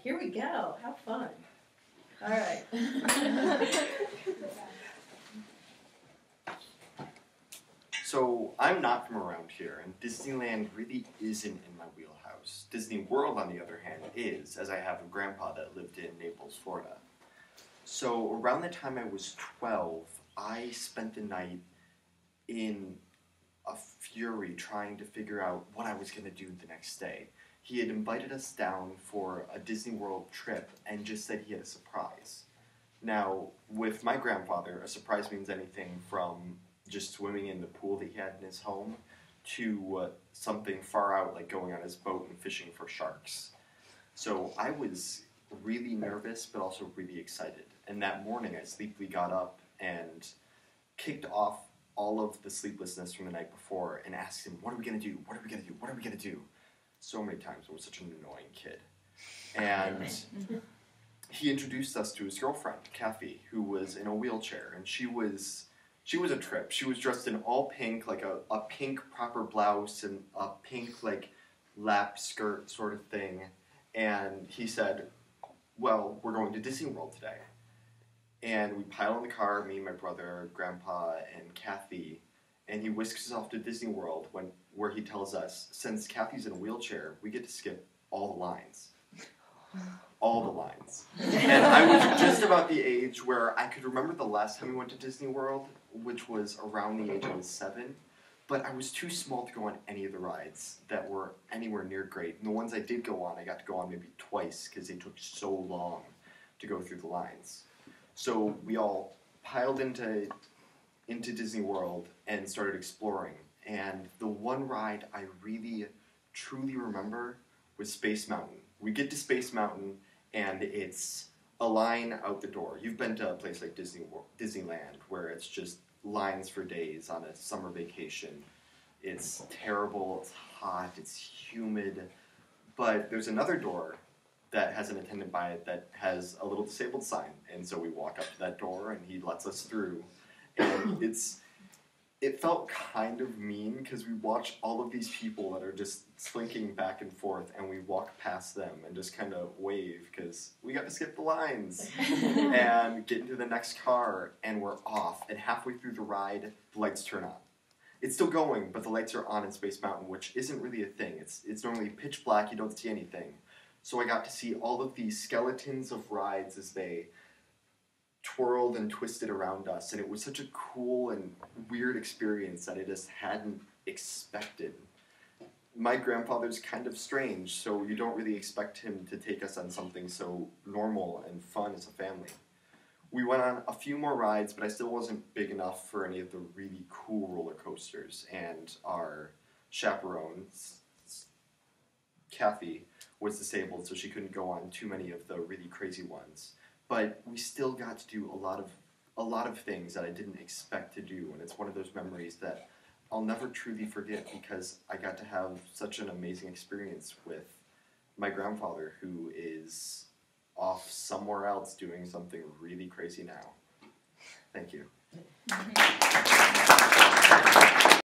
here we go. Have fun. All right. So I'm not from around here, and Disneyland really isn't in my wheelhouse. Disney World, on the other hand, is, as I have a grandpa that lived in Naples, Florida. So around the time I was 12, I spent the night in a fury trying to figure out what I was going to do the next day. He had invited us down for a Disney World trip and just said he had a surprise. Now, with my grandfather, a surprise means anything from just swimming in the pool that he had in his home to something far out like going on his boat and fishing for sharks. So I was really nervous but also really excited. And that morning I sleepily got up and kicked off all of the sleeplessness from the night before and asked him, what are we going to do? What are we going to do? What are we going to do? So many times. I was such an annoying kid. And he introduced us to his girlfriend, Kathy, who was in a wheelchair. And she was a trip. She was dressed in all pink, like a pink proper blouse and a pink like lap skirt sort of thing. And he said, well, we're going to Disney World today. And we pile in the car, me, my brother, Grandpa, and Kathy, and he whisks us off to Disney World where he tells us, since Kathy's in a wheelchair, we get to skip all the lines. All the lines. And I was just about the age where I could remember the last time we went to Disney World, which was around the age I was 7, but I was too small to go on any of the rides that were anywhere near great. And the ones I did go on, I got to go on maybe twice because they took so long to go through the lines. So we all piled into Disney World and started exploring. And the one ride I really, truly remember was Space Mountain. We get to Space Mountain, and it's a line out the door. You've been to a place like Disneyland, where it's just lines for days on a summer vacation. It's terrible, it's hot, it's humid. But there's another door that has an attendant by it that has a little disabled sign. And so we walk up to that door, and he lets us through. And it felt kind of mean because we watch all of these people that are just slinking back and forth, and we walk past them and just kind of wave because we got to skip the lines and get into the next car, and we're off. And halfway through the ride, the lights turn on. It's still going, but the lights are on in Space Mountain, which isn't really a thing. It's normally pitch black, you don't see anything. So I got to see all of these skeletons of rides as they twirled and twisted around us, and it was such a cool and weird experience that I just hadn't expected. My grandfather's kind of strange, so you don't really expect him to take us on something so normal and fun as a family. We went on a few more rides, but I still wasn't big enough for any of the really cool roller coasters, and our chaperone, Kathy, was disabled, so she couldn't go on too many of the really crazy ones. But we still got to do a lot of things that I didn't expect to do, and it's one of those memories that I'll never truly forget because I got to have such an amazing experience with my grandfather, who is off somewhere else doing something really crazy now. Thank you.